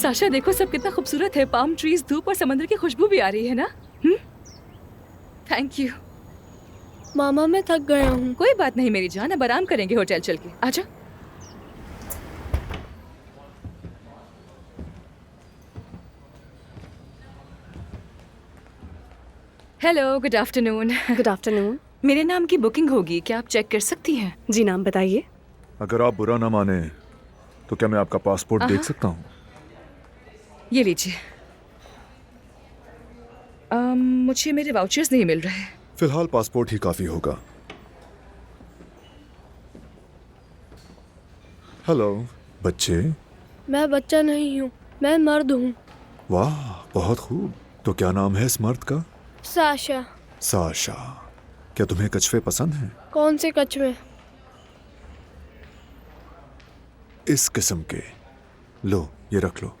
Sasha देखो सब कितना खूबसूरत है, पाम ट्रीज, धूप और समंदर की खुशबू भी आ रही है ना। Thank you. मामा मैं थक गया हूँ। कोई बात नहीं मेरी जान, अब आराम करेंगे होटल चल के। आजा। Hello, good afternoon. Good afternoon. मेरे नाम की बुकिंग होगी, क्या आप चेक कर सकती हैं? जी नाम बताइए। अगर आप बुरा ना माने तो क्या मैं आपका पासपोर्ट देख सकता हूँ? ये लीजिए। मुझे मेरे वाउचर्स नहीं मिल रहे। फिलहाल पासपोर्ट ही काफी होगा। हेलो बच्चे। मैं बच्चा नहीं हूँ, मैं मर्द हूँ। वाह बहुत खूब। तो क्या नाम है इस मर्द का? साशा। साशा। क्या तुम्हें कछुए पसंद हैं? कौन से कछुए? इस किस्म के। लो ये रख लो,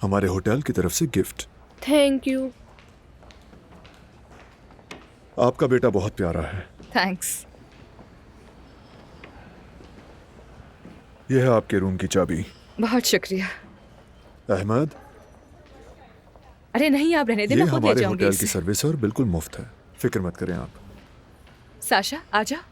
हमारे होटल की तरफ से गिफ्ट। Thank you. आपका बेटा बहुत प्यारा है। थैंक्स। यह है आपके रूम की चाबी। बहुत शुक्रिया। अहमद, अरे नहीं आप रहने दें, ये मैं खुद ले हमारे जाऊंगी होटल की इसे। सर्विस है और बिल्कुल मुफ्त है, फिक्र मत करें आप। साशा आजा।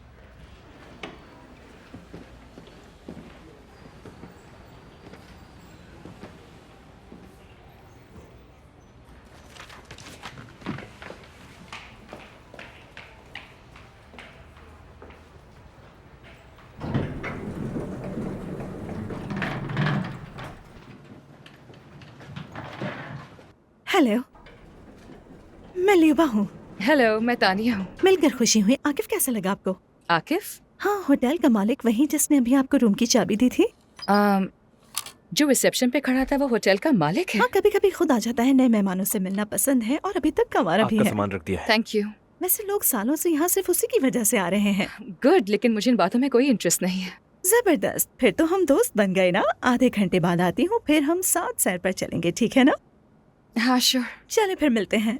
हेलो, मैं ल्यूबा हूँ। हेलो, मैं तानिया हूँ। मिलकर खुशी हुई। आकिफ कैसा लगा आपको? आकिफ? हाँ, होटल का मालिक वही जिसने अभी आपको रूम की चाबी दी थी। जो रिसेप्शन पे खड़ा था वो होटल का मालिक है? हाँ, कभी कभी खुद आ जाता है। नए मेहमानों से मिलना पसंद है और अभी तक कमारा भी आपका है। सामान रख दिया है। Thank you. वैसे लोग सालों से यहाँ सिर्फ उसी की वजह से आ रहे हैं। गुड, लेकिन मुझे इन बातों में कोई इंटरेस्ट नहीं है। जबरदस्त, फिर तो हम दोस्त बन गए ना। आधे घंटे बाद आती हूँ, फिर हम साथ सैर पर चलेंगे, ठीक है ना? हाँ श्योर। चले फिर मिलते हैं।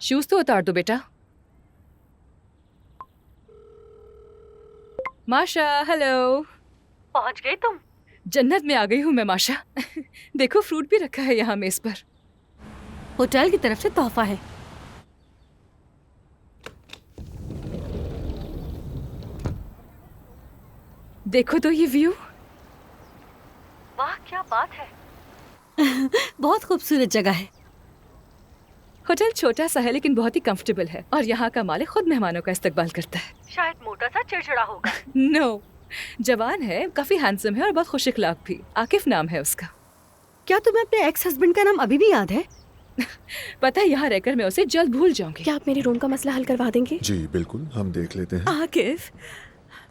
शूज तो उतार दो बेटा। माशा, हेलो। पहुँच गए तुम? जन्नत में आ गई हूँ मैं माशा। देखो फ्रूट भी रखा है यहाँ मेज पर। होटल की तरफ से तोहफा है। देखो तो ये व्यू। वाह क्या बात है। बहुत खूबसूरत जगह है। होटल छोटा सा है लेकिन बहुत ही कंफर्टेबल है और यहाँ का मालिक खुद मेहमानों का इस्तकबाल करता है। शायद मोटा सा चिड़चिड़ा होगा। नो, जवान है, काफी हैंडसम है और बहुत खुश इखलाक भी। आकिफ नाम है उसका। क्या तुम्हें अपने एक्स हस्बैंड का नाम अभी भी याद है? पता है यहाँ रहकर मैं उसे जल्द भूल जाऊंगी। क्या आप मेरे रूम का मसला हल करवा देंगे? जी बिल्कुल, हम देख लेते हैं। आकिफ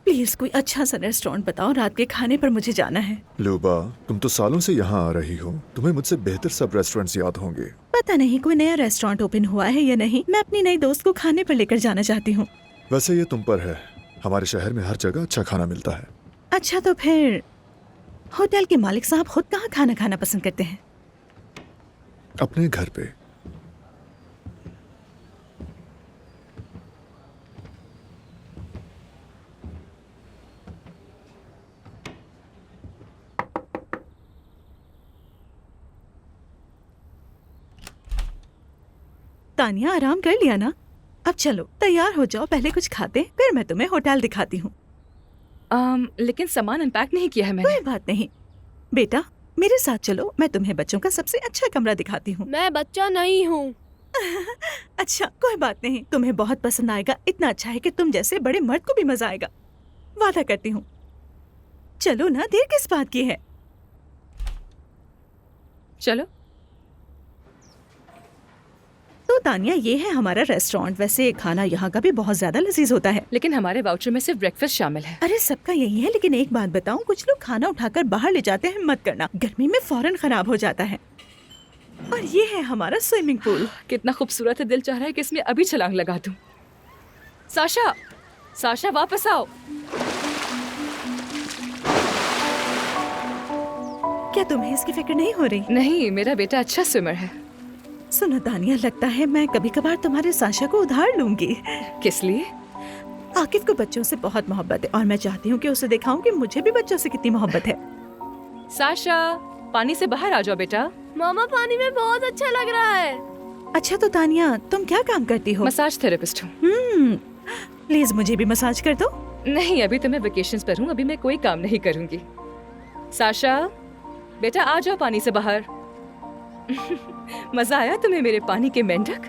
प्लीज कोई अच्छा सा रेस्टोरेंट बताओ, रात के खाने पर मुझे जाना है। लूबा, तुम तो सालों से यहाँ आ रही हो, तुम्हें मुझसे बेहतर सब रेस्टोरेंट्स याद होंगे। पता नहीं कोई नया रेस्टोरेंट ओपन हुआ है या नहीं। मैं अपनी नई दोस्त को खाने पर लेकर जाना चाहती हूँ। वैसे ये तुम पर है, हमारे शहर में हर जगह अच्छा खाना मिलता है। अच्छा तो फिर होटल के मालिक साहब खुद कहाँ खाना खाना पसंद करते हैं? अपने घर पे। तानिया आराम कर लिया ना? अब चलो तैयार हो जाओ, पहले कुछ खाते हैं, फिर मैं तुम्हें होटल दिखाती हूँ। लेकिन सामान अनपैक नहीं किया है मैंने। कोई बात नहीं बेटा, मेरे साथ चलो, मैं तुम्हें बच्चों का सबसे अच्छा कमरा दिखाती हूँ। मैं बच्चा नहीं हूँ। अच्छा कोई बात नहीं, तुम्हें बहुत पसंद आएगा। इतना अच्छा है कि तुम जैसे बड़े मर्द को भी मजा आएगा, वादा करती हूँ। चलो ना, देर किस बात की है? चलो। तो तानिया ये है हमारा रेस्टोरेंट। वैसे खाना यहाँ का भी बहुत ज्यादा लजीज होता है। लेकिन हमारे वाउचर में सिर्फ ब्रेकफास्ट शामिल है। अरे सबका यही है, लेकिन एक बात बताऊं, कुछ लोग खाना उठाकर बाहर ले जाते हैं, मत करना, गर्मी में फौरन खराब हो जाता है। और ये है हमारा स्विमिंग पूल। कितना खूबसूरत है, दिल चाह रहा है कि इसमें अभी छलांग लगा दूं। साशा, साशा वापस आओ। क्या तुम्हें इसकी फिक्र नहीं हो रही? नहीं, मेरा बेटा अच्छा स्विमर है। सुनो तानिया, लगता है मैं कभी कभार तुम्हारे साशा को उधार लूंगी। किस लिए? आकिफ को बच्चों से बहुत मोहब्बत है और मैं चाहती हूँ कि उसे दिखाऊं कि मुझे भी बच्चों से कितनी मोहब्बत है। साशा, पानी से बाहर आ जाओ बेटा। मामा पानी में बहुत अच्छा लग रहा है। अच्छा तो तानिया, तुम क्या काम करती हो? मसाज थेरेपिस्ट हूँ। प्लीज मुझे भी मसाज कर दो। नहीं, अभी तो मैं वेकेशंस पर हूँ, अभी मैं कोई काम नहीं करूँगी। साशा बेटा आ जाओ पानी से बाहर। मजा आया तुम्हें मेरे पानी के मेंढक?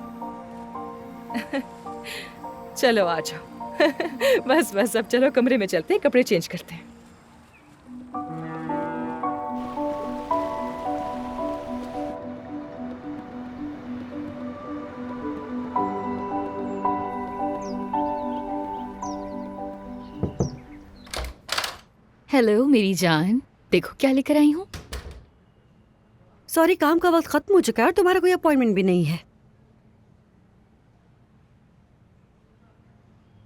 चलो आ जाओ। बस बस अब चलो कमरे में चलते हैं, कपड़े चेंज करते हैं। हेलो मेरी जान, देखो क्या लेकर आई हूँ। सॉरी, काम का वक्त खत्म हो चुका है और तुम्हारा कोई अपॉइंटमेंट भी नहीं है।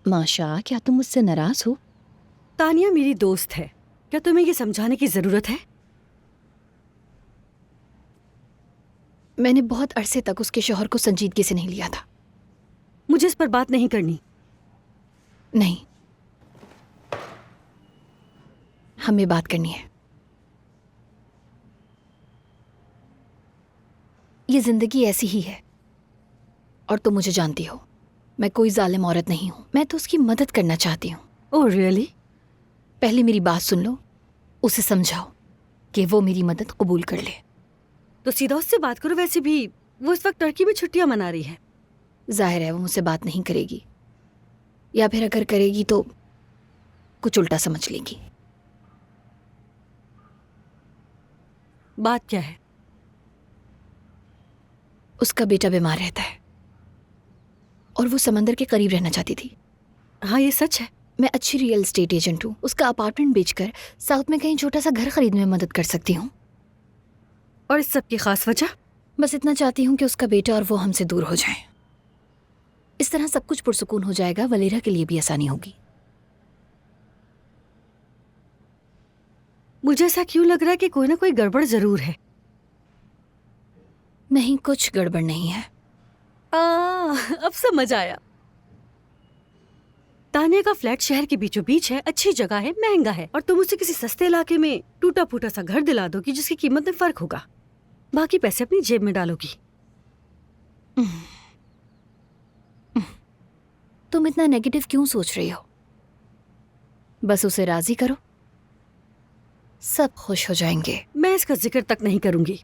माशा, क्या तुम मुझसे नाराज हो? तानिया मेरी दोस्त है, क्या तुम्हें ये समझाने की जरूरत है? मैंने बहुत अरसे तक उसके शौहर को संजीदगी से नहीं लिया था। मुझे इस पर बात नहीं करनी। नहीं, हमें बात करनी है। ये जिंदगी ऐसी ही है और तुम मुझे जानती हो, मैं कोई जालिम औरत नहीं हूं। मैं तो उसकी मदद करना चाहती हूँ। Oh really? पहले मेरी बात सुन लो, उसे समझाओ कि वो मेरी मदद कबूल कर ले। तो सीधा उससे बात करो। वैसे भी वो इस वक्त टर्की में छुट्टियां मना रही है। जाहिर है वो मुझसे बात नहीं करेगी, या फिर अगर करेगी तो कुछ उल्टा समझ लेगी। बात क्या है? उसका बेटा बीमार रहता है और वो समंदर के करीब रहना चाहती थी। हाँ ये सच है। मैं अच्छी रियल एस्टेट एजेंट हूँ, उसका अपार्टमेंट बेचकर साउथ में कहीं छोटा सा घर खरीदने में मदद कर सकती हूँ। और इस सब की खास वजह? बस इतना चाहती हूँ कि उसका बेटा और वो हमसे दूर हो जाएं। इस तरह सब कुछ पुरसुकून हो जाएगा, वलेरा के लिए भी आसानी होगी। मुझे ऐसा क्यों लग रहा है कि कोई ना कोई गड़बड़ जरूर है। नहीं, कुछ गड़बड़ नहीं है। अब समझ आया। तानिया का फ्लैट शहर के बीचों बीच है, अच्छी जगह है, महंगा है, और तुम उसे किसी सस्ते इलाके में टूटा फूटा सा घर दिला दोगी जिसकी कीमत में फर्क होगा। बाकी पैसे अपनी जेब में डालोगी। तुम इतना नेगेटिव क्यों सोच रही हो? बस उसे राजी करो, सब खुश हो जाएंगे। मैं इसका जिक्र तक नहीं करूंगी।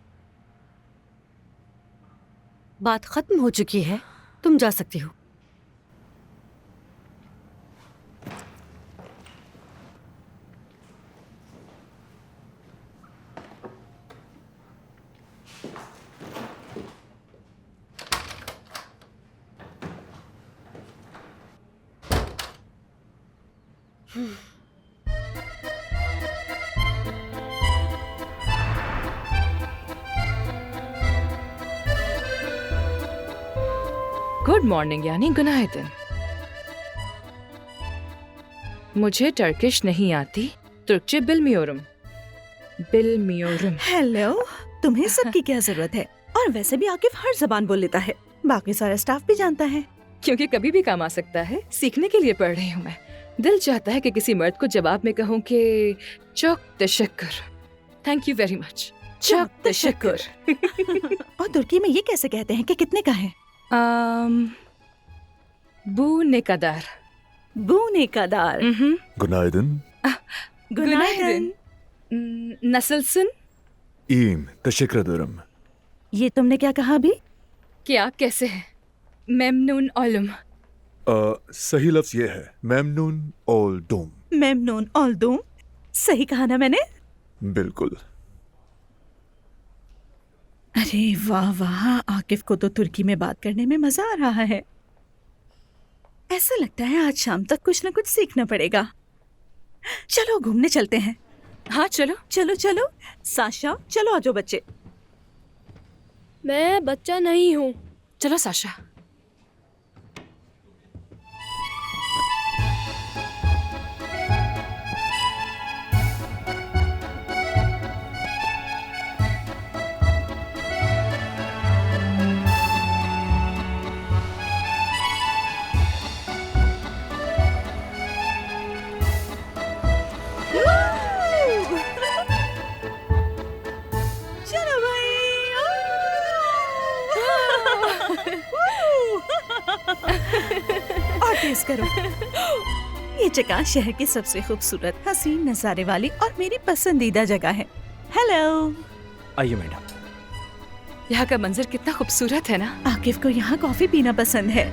बात खत्म हो चुकी है, तुम जा सकती हो। गुड मॉर्निंग यानी गुनाहिदन। मुझे टर्किश नहीं आती, तुर्कचे बिलमियोरम। बिलमियोरम। हेलो, तुम्हें सबकी क्या जरूरत है? और वैसे भी आकिफ हर जबान बोल लेता है, बाकी सारा स्टाफ भी जानता है। क्योंकि कभी भी काम आ सकता है, सीखने के लिए पढ़ रही हूँ मैं। दिल चाहता है कि किसी मर्द को जवाब में कहूँ कि चौक तशक्कुर, थैंक यू वेरी मच, चौक तशक्कुर। और तुर्की में ये कैसे कहते हैं कि कितने का है? बू नेकादार। बूने का दार। गुनाइदन। गुनाइदन। नसलसन। ईम तशक्कुरदरम। ये तुमने क्या कहा अभी? क्या कैसे है? मेमनून ओलम। सही लफ्ज ये है मेमनून ओल डोम। मेमनून ऑल दूम। सही कहा ना मैंने? बिल्कुल। अरे वाह वाह, आकिफ को तो तुर्की में बात करने में मजा आ रहा है। ऐसा लगता है आज शाम तक कुछ ना कुछ सीखना पड़ेगा। चलो घूमने चलते हैं। हाँ चलो। चलो चलो साशा, चलो आजो बच्चे। मैं बच्चा नहीं हूँ। चलो साशा। करो। ये जगह शहर की सबसे खूबसूरत, हसीन नजारे वाली और मेरी पसंदीदा जगह है। हेलो। आइए मैडम। यहाँ का मंजर कितना खूबसूरत है ना। आकिफ को यहाँ कॉफी पीना पसंद है।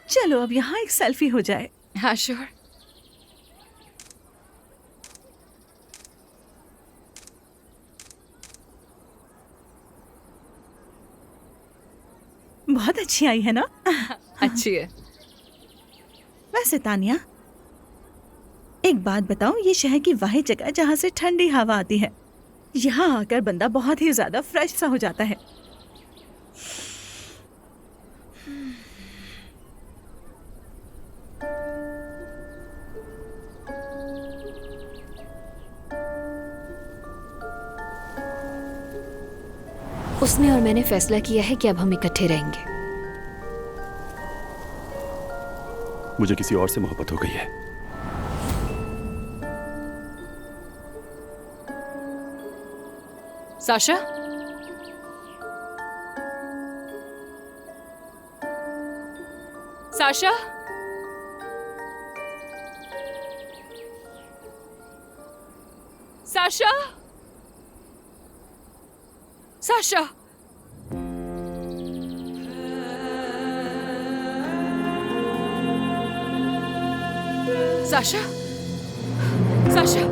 चलो अब यहाँ एक सेल्फी हो जाए। हाँ श्योर। बहुत अच्छी आई है ना? अच्छी है। वैसे तानिया, एक बात बताओ, ये शहर की वाहिद जगह जहाँ से ठंडी हवा आती है। यहाँ आकर बंदा बहुत ही ज्यादा फ्रेश सा हो जाता है। उसने और मैंने फैसला किया है कि अब हम इकट्ठे रहेंगे। मुझे किसी और से मोहब्बत हो गई है। Sasha, Sasha, Sasha, Sasha. Sasha, Sasha.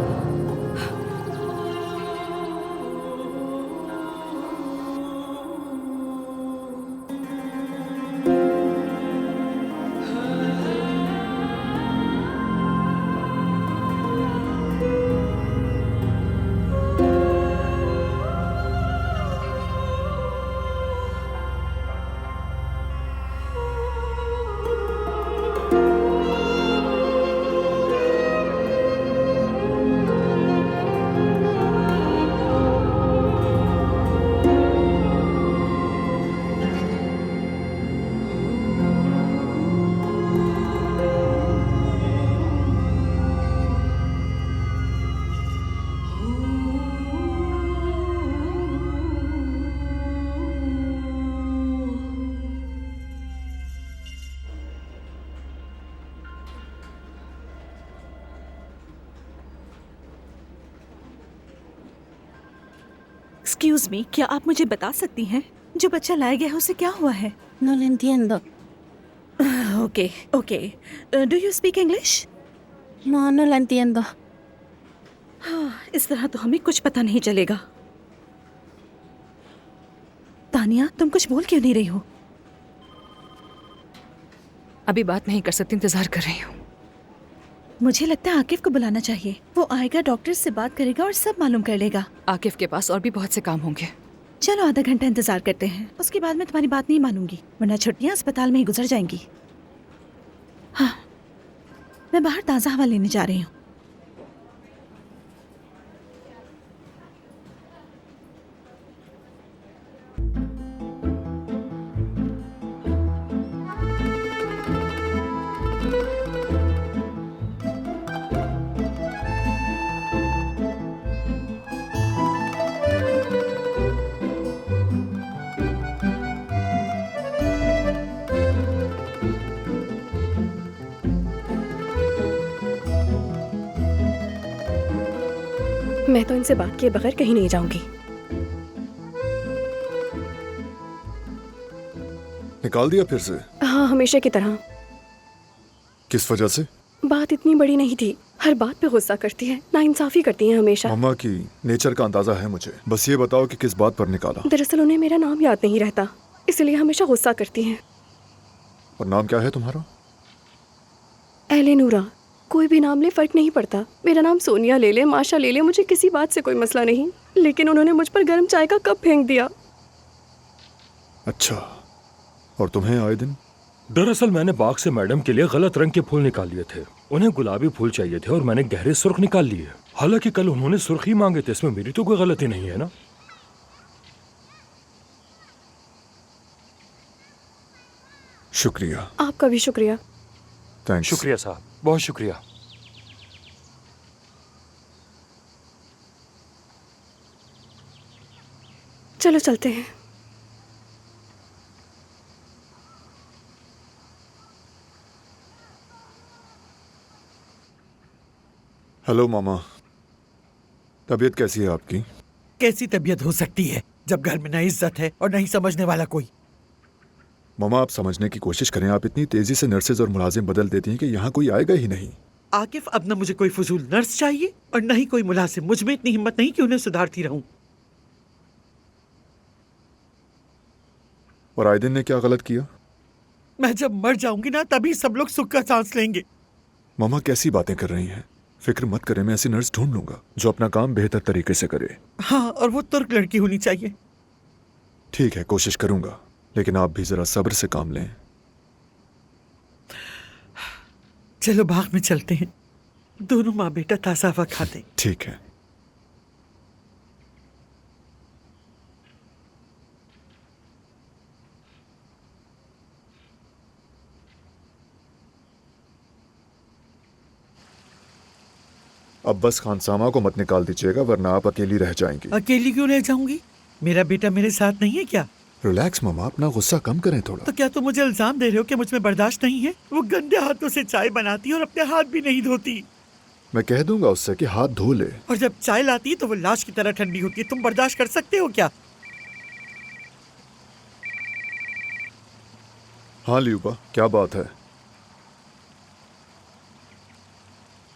Excuse me, क्या आप मुझे बता सकती हैं जो बच्चा लाया गया है उसे क्या हुआ है? No lo entiendo. Okay okay, do you speak English? No, no lo entiendo. इस तरह तो हमें कुछ पता नहीं चलेगा। तानिया, तुम कुछ बोल क्यों नहीं रही हो? अभी बात नहीं कर सकती, इंतजार कर रही हूँ। मुझे लगता है आकिफ को बुलाना चाहिए। वो आएगा, डॉक्टर से बात करेगा और सब मालूम कर लेगा। आकिफ के पास और भी बहुत से काम होंगे। चलो आधा घंटा इंतजार करते हैं, उसके बाद मैं तुम्हारी बात नहीं मानूंगी, वरना छुट्टियां अस्पताल में ही गुजर जाएंगी। हाँ, मैं बाहर ताज़ा हवा लेने जा रही हूँ। मैं तो इनसे बात किए बगैर कहीं नहीं जाऊंगी। निकाल दिया फिर से? हाँ, हमेशा की तरह। किस वजह से? बात इतनी बड़ी नहीं थी, हर बात पे गुस्सा करती है, नाइंसाफी करती है हमेशा। मम्मा की नेचर का अंदाजा है मुझे, बस ये बताओ कि किस बात पर निकाला। दरअसल उन्हें मेरा नाम याद नहीं रहता, इसलिए हमेशा गुस्सा करती हैं। और नाम क्या है तुम्हारा? एलेनोरा। कोई भी नाम ले फर्क नहीं पड़ता, मेरा नाम सोनिया ले ले, माशा ले ले, मुझे किसी बात से कोई मसला नहीं। लेकिन उन्होंने मुझ पर गर्म चाय का कप फेंक दिया। अच्छा, और तुम्हें आए दिन? दरअसल मैंने बाग से मैडम के लिए गलत रंग के फूल निकाल लिए थे। उन्हें गुलाबी फूल चाहिए थे और मैंने गहरे सुर्ख निकाल लिए। हालांकि कल उन्होंने सुर्खी मांगे थे, इसमें मेरी तो कोई गलती नहीं है ना। शुक्रिया। आपका भी शुक्रिया। थैंक्स। शुक्रिया साहब, बहुत शुक्रिया। चलो चलते हैं। हेलो मामा, तबीयत कैसी है आपकी? कैसी तबीयत हो सकती है जब घर में न इज्जत है और नहीं समझने वाला कोई। मामा आप समझने की कोशिश करें, आप इतनी तेजी से नर्सेज और मुलाजिम बदल देती हैं कि यहाँ कोई आएगा ही नहीं। आकिफ, अब न मुझे कोई फजूल नर्स चाहिए और न ही कोई मुलाजिम। मुझ में इतनी हिम्मत नहीं कि उन्हें सुधारती रहूं। और आयदिन ने क्या गलत किया? मैं जब मर जाऊंगी ना तभी सब लोग सुख का सांस लेंगे। मामा कैसी बातें कर रही हैं? फिक्र मत करें, मैं ऐसी नर्स ढूंढ लूंगा जो अपना काम बेहतर तरीके से करे। हाँ, और वो तुर्क लड़की होनी चाहिए। ठीक है, कोशिश करूंगा, लेकिन आप भी जरा सब्र से काम लें। चलो बाग में चलते हैं, दोनों माँ बेटा ताज़ा हवा खाते हैं। ठीक है। अब बस खानसामा को मत निकाल दीजिएगा वरना आप अकेली रह जाएंगी। अकेली क्यों रह जाऊंगी? मेरा बेटा मेरे साथ नहीं है क्या? रिलैक्स मामा, अपना गुस्सा कम करें थोड़ा। तो क्या तुम मुझे इल्जाम दे रहे हो कि मुझ में बर्दाश्त नहीं है? वो गंदे हाथों से चाय बनाती है और अपने हाथ भी नहीं धोती। मैं कह दूंगा उससे कि हाथ धो ले। और जब चाय लाती है तो वो लाश की तरह ठंडी होती है। तुम बर्दाश्त कर सकते हो क्या? हाँ लियूबा, क्या बात है?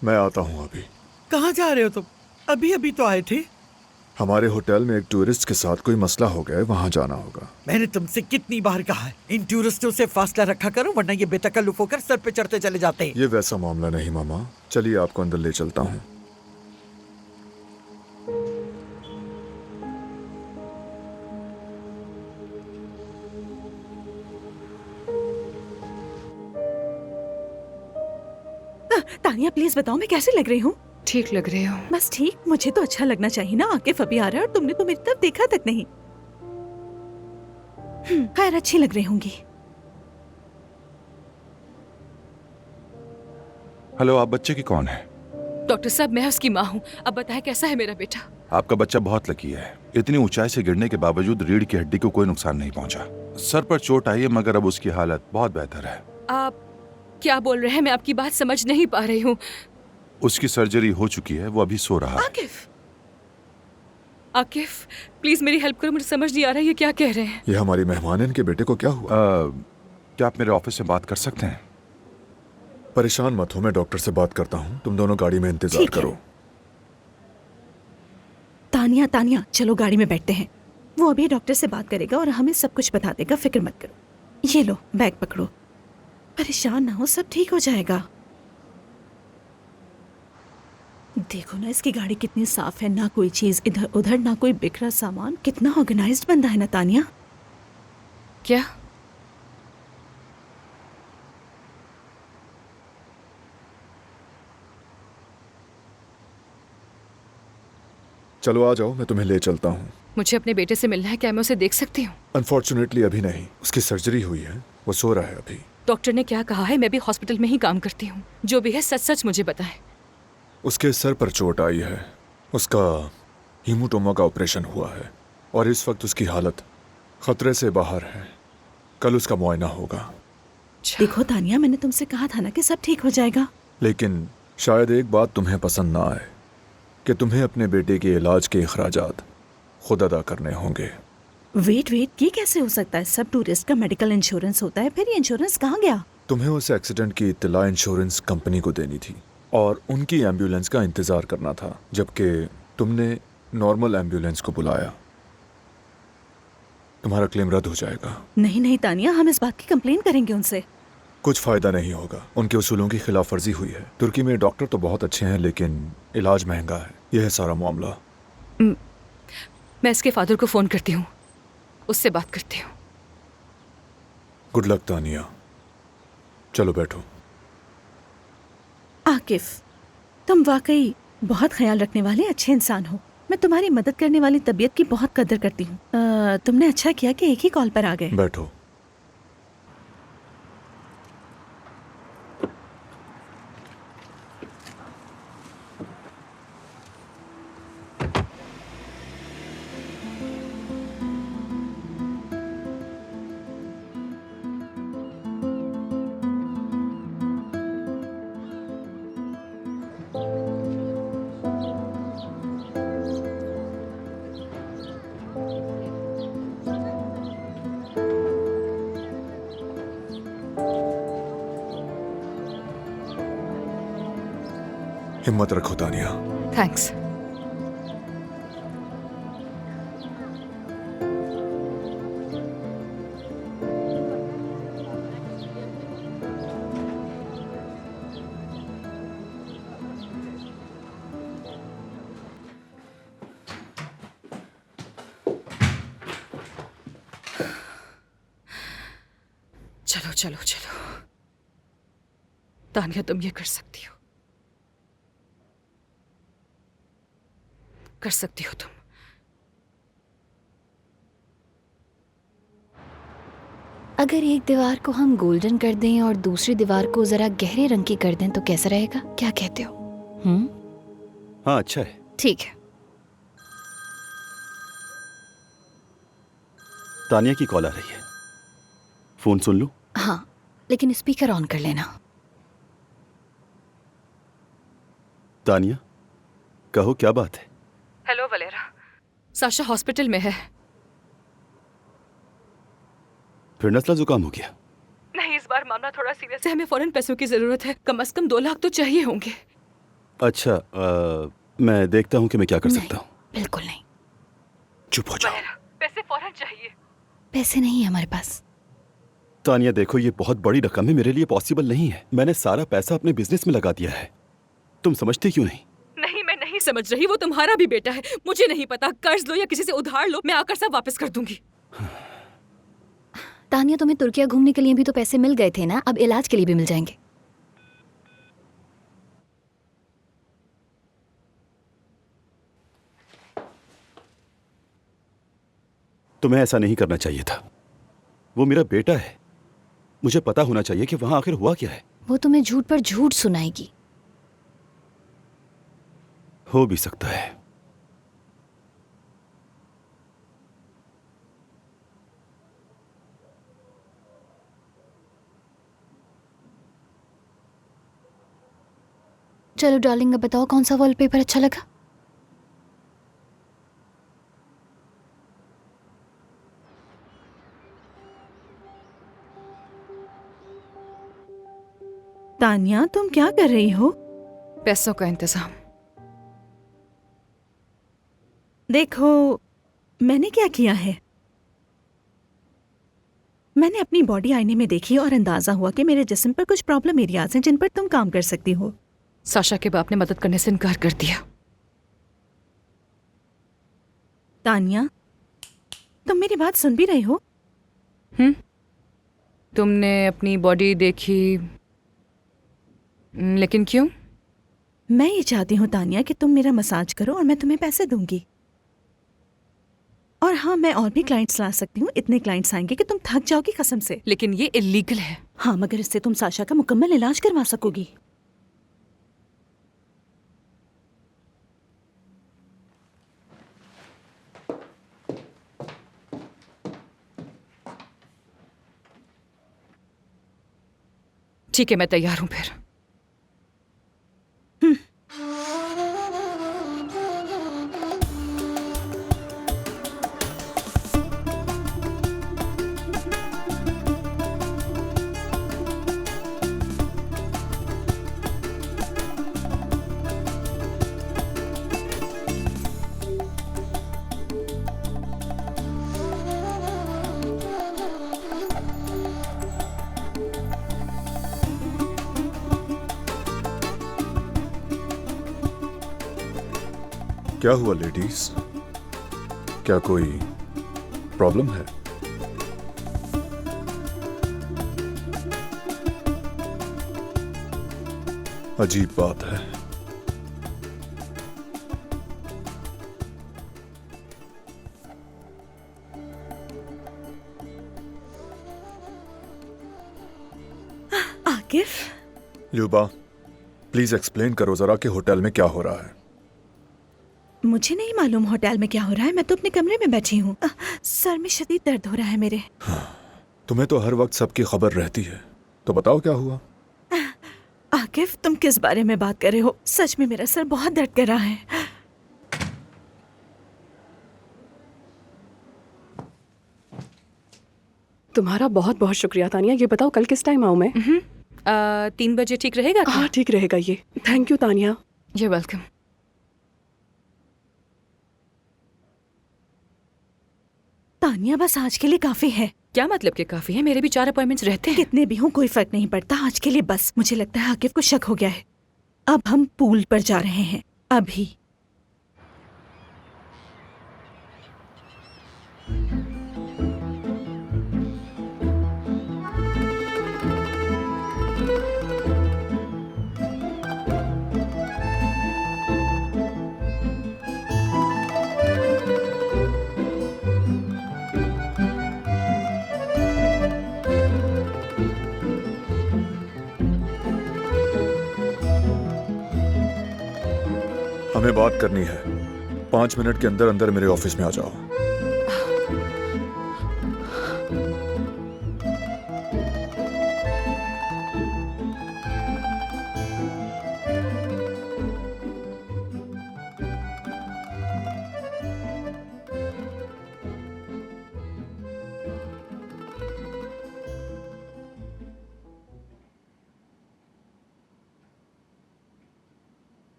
मैं आता हूँ अभी। कहाँ जा रहे हो तुम? अभी अभी तो आए थे। हमारे होटल में एक टूरिस्ट के साथ कोई मसला हो गया है, वहाँ जाना होगा। मैंने तुमसे कितनी बार कहा है इन टूरिस्टों से फासला रखा करो, वरना ये बेतकल्लुफ होकर सर पे चढ़ते चले जाते हैं। ये वैसा मामला नहीं मामा, चलिए आपको अंदर ले चलता हूँ। तानिया प्लीज बताओ मैं कैसी लग रही हूँ? ठीक लग रही हो। बस ठीक, मुझे तो अच्छा लगना चाहिए ना। आकिफ अभी आ रहा है और तुमने तो मेरी तरफ देखा तक नहीं। खैर अच्छी लग रही होंगी। हेलो, आप बच्चे की कौन है? डॉक्टर साहब मैं उसकी माँ हूँ। अब बताएं कैसा है मेरा बेटा? आपका बच्चा बहुत लकी है। इतनी ऊंचाई से गिरने के बावजूद रीढ़ की हड्डी को कोई नुकसान नहीं पहुंचा। सर पर चोट आई है मगर अब उसकी हालत बहुत बेहतर है। आप क्या बोल रहे हैं? मैं आपकी बात समझ नहीं पा रही हूँ। उसकी सर्जरी हो चुकी है, वो अभी सो रहा है। आकिफ, आकिफ प्लीज मेरी हेल्प करो, मुझे समझ नहीं आ रहा है ये क्या कह रहे हैं। ये हमारी मेहमान है, इनके बेटे को क्या हुआ? क्या आप मेरे ऑफिस में बात कर सकते हैं? परेशान मत हो, मैं डॉक्टर से बात करता हूँ। तुम दोनों गाड़ी में इंतजार करो। तानिया तानिया चलो गाड़ी में बैठते हैं। वो अभी डॉक्टर से बात करेगा और हमें सब कुछ बता देगा, फिक्र मत करो। ये लो बैग पकड़ो, परेशान ना हो, सब ठीक हो जाएगा। देखो ना इसकी गाड़ी कितनी साफ है, ना कोई चीज इधर उधर, ना कोई बिखरा सामान। कितना ऑर्गेनाइज्ड बंदा है ना तानिया। क्या? चलो आ जाओ, मैं तुम्हें ले चलता हूँ। मुझे अपने बेटे से मिलना है, क्या मैं उसे देख सकती हूँ? अनफॉर्चुनेटली अभी नहीं, उसकी सर्जरी हुई है, वो सो रहा है अभी। डॉक्टर ने क्या कहा है? मैं भी हॉस्पिटल में ही काम करती हूँ। जो भी है सच सच मुझे बताएं। उसके सर पर चोट आई है, उसका हीमोटोमा का ऑपरेशन हुआ है और इस वक्त उसकी हालत खतरे से बाहर है। कल उसका मुआयना होगा। देखो तानिया, मैंने तुमसे कहा था ना कि सब ठीक हो जाएगा। लेकिन शायद एक बात तुम्हें पसंद ना आए कि तुम्हें अपने बेटे के इलाज के अखराजात खुद अदा करने होंगे। वेट, ये कैसे हो सकता है? सब टूरिस्ट का मेडिकल इंश्योरेंस होता है, फिर ये इंश्योरेंस कहाँ गया? तुम्हें उस एक्सीडेंट की इत्तला इंश्योरेंस कंपनी को देनी थी और उनकी एम्बुलेंस का इंतजार करना था, जबकि तुमने नॉर्मल एम्बुलेंस को बुलाया। तुम्हारा क्लेम रद्द हो जाएगा। नहीं तानिया, हम इस बात की कंप्लेन करेंगे उनसे। कुछ फायदा नहीं होगा, उनके उसूलों की खिलाफ वर्जी हुई है। तुर्की में डॉक्टर तो बहुत अच्छे हैं लेकिन इलाज महंगा है, यह है सारा मामला। मैं इसके फादर को फोन करती हूँ, उससे बात करती हूँ। गुड लक तानिया, चलो बैठो। आकिफ, तुम वाकई बहुत ख्याल रखने वाले अच्छे इंसान हो। मैं तुम्हारी मदद करने वाली तबीयत की बहुत कदर करती हूँ। तुमने अच्छा किया कि एक ही कॉल पर आ गए। बैठो। हिम्मत रखो तानिया। थैंक्स। चलो चलो चलो, तानिया तुम ये कर सकती हो, कर सकती हो तुम। अगर एक दीवार को हम गोल्डन कर दें और दूसरी दीवार को जरा गहरे रंग की कर दें तो कैसा रहेगा? क्या कहते हो? हाँ अच्छा है। ठीक है। तानिया की कॉल आ रही है, फोन सुन लूं? हाँ, लेकिन स्पीकर ऑन कर लेना। तानिया, कहो क्या बात है? हेलो वलेरा, साशा हॉस्पिटल में है। फिर नज़ला जुकाम हो गया? नहीं, इस बार मामला थोड़ा सीरियस है, हमें फौरन पैसों की जरूरत है। कम से कम 2 लाख तो चाहिए होंगे। अच्छा, मैं देखता हूँ कि मैं क्या कर सकता हूँ। बिल्कुल नहीं। चुप हो जाओ। पैसे फौरन चाहिए। पैसे नहीं है हमारे पास। तानिया देखो, ये बहुत बड़ी रकम है, मेरे लिए पॉसिबल नहीं है। मैंने सारा पैसा अपने बिजनेस में लगा दिया है, तुम समझती क्यों नहीं? नहीं, मैं नहीं समझ रही, वो तुम्हारा भी बेटा है। मुझे नहीं पता, कर्ज लो या किसी से उधार लो, मैं आकर सब वापस कर दूंगी। तानिया, तुम्हें तुर्किया घूमने के लिए भी तो पैसे मिल गए थे ना, अब इलाज के लिए भी मिल जाएंगे। तुम्हें ऐसा नहीं करना चाहिए था, वो मेरा बेटा है, मुझे पता होना चाहिए कि वहां आखिर हुआ क्या है। वो तुम्हें झूठ पर झूठ सुनाएगी। हो भी सकता है। चलो डार्लिंग, अब बताओ कौन सा वॉलपेपर अच्छा लगा? तानिया, तुम क्या कर रही हो? पैसों का इंतजाम। देखो, मैंने क्या किया है, मैंने अपनी बॉडी आईने में देखी और अंदाजा हुआ कि मेरे जिस्म पर कुछ प्रॉब्लम एरियाज हैं जिन पर तुम काम कर सकती हो। साशा के बाप ने मदद करने से इनकार कर दिया। तानिया, तुम मेरी बात सुन भी रही हो? तुमने अपनी बॉडी देखी, लेकिन क्यों? मैं ये चाहती हूँ तानिया कि तुम मेरा मसाज करो और मैं तुम्हें पैसे दूंगी। और हाँ, मैं और भी क्लाइंट्स ला सकती हूँ, इतने क्लाइंट्स आएंगे कि तुम थक जाओगी कसम से। लेकिन ये इलीगल है। हाँ, मगर इससे तुम साशा का मुकम्मल इलाज करवा सकोगी। ठीक है, मैं तैयार हूँ फिर। क्या हुआ लेडीज, क्या कोई प्रॉब्लम है? अजीब बात है, आकिफ, ल्यूबा, प्लीज एक्सप्लेन करो जरा कि होटल में क्या हो रहा है। मुझे नहीं मालूम होटल में क्या हो रहा है। मैं तो अपने कमरे में बैठी हूँ। सर में शदीद दर्द हो रहा है मेरे। तुम्हें तो हर वक्त सबकी खबर रहती है, तो बताओ क्या हुआ। आकिफ, तुम किस बारे में बात कर रहे हो? सच में मेरा सर बहुत दर्द कर रहा है। तुम्हारा बहुत बहुत शुक्रिया तानिया। ये बताओ कल किस टाइम आऊँ मैं? 3 बजे ठीक रहेगा क्या? हाँ ठीक रहेगा ये। Thank you Tania. You're welcome. Tania, बस आज के लिए काफी है। क्या मतलब कि काफी है? मेरे भी 4 अपॉइंटमेंट्स रहते हैं। कितने भी हों कोई फर्क नहीं पड़ता। आज के लिए बस। मुझे लगता है आकिफ को शक हो गया है। अब हम पूल पर जा रहे हैं अभी। हमें बात करनी है। 5 मिनट के अंदर अंदर मेरे ऑफिस में आ जाओ।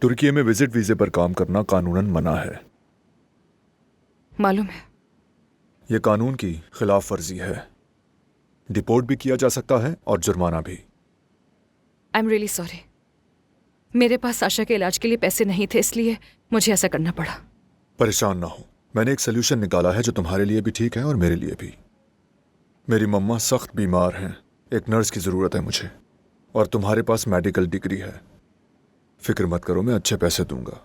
तुर्की में विजिट वीजे पर काम करना कानूनन मना है। मालूम है। यह कानून की खिलाफ वर्जी है। डिपोर्ट भी किया जा सकता है और जुर्माना भी। I am really sorry. मेरे पास साशा के इलाज के लिए पैसे नहीं थे, इसलिए मुझे ऐसा करना पड़ा। परेशान ना हो, मैंने एक सोल्यूशन निकाला है जो तुम्हारे लिए भी ठीक है और मेरे लिए भी। मेरी मम्मा सख्त बीमार हैं, एक नर्स की जरूरत है मुझे, और तुम्हारे पास मेडिकल डिग्री है। फिक्र मत करो, मैं अच्छे पैसे दूंगा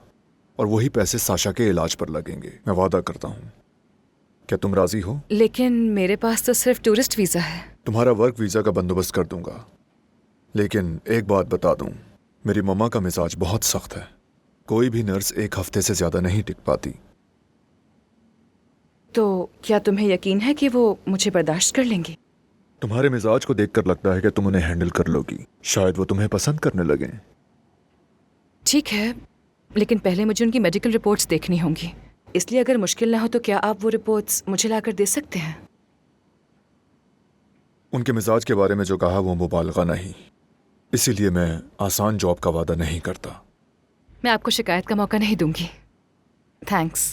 और वही पैसे साशा के इलाज पर लगेंगे, मैं वादा करता हूँ। क्या तुम राजी हो? लेकिन मेरे पास तो सिर्फ टूरिस्ट वीजा है। तुम्हारा वर्क वीजा का बंदोबस्त कर दूंगा, लेकिन एक बात बता दूं, मेरी मम्मा का मिजाज बहुत सख्त है। कोई भी नर्स 1 हफ्ते से ज्यादा नहीं टिक पाती। तो क्या तुम्हें यकीन है कि वो मुझे बर्दाश्त कर लेंगी? तुम्हारे मिजाज को देखकर लगता है कि तुम उन्हें हैंडल कर लोगी। शायद वो तुम्हें पसंद करने लगें। ठीक है, लेकिन पहले मुझे उनकी मेडिकल रिपोर्ट्स देखनी होंगी। इसलिए अगर मुश्किल ना हो तो क्या आप वो रिपोर्ट्स मुझे लाकर दे सकते हैं? उनके मिजाज के बारे में जो कहा वो मुबालगा नहीं, इसीलिए मैं आसान जॉब का वादा नहीं करता। मैं आपको शिकायत का मौका नहीं दूंगी। थैंक्स।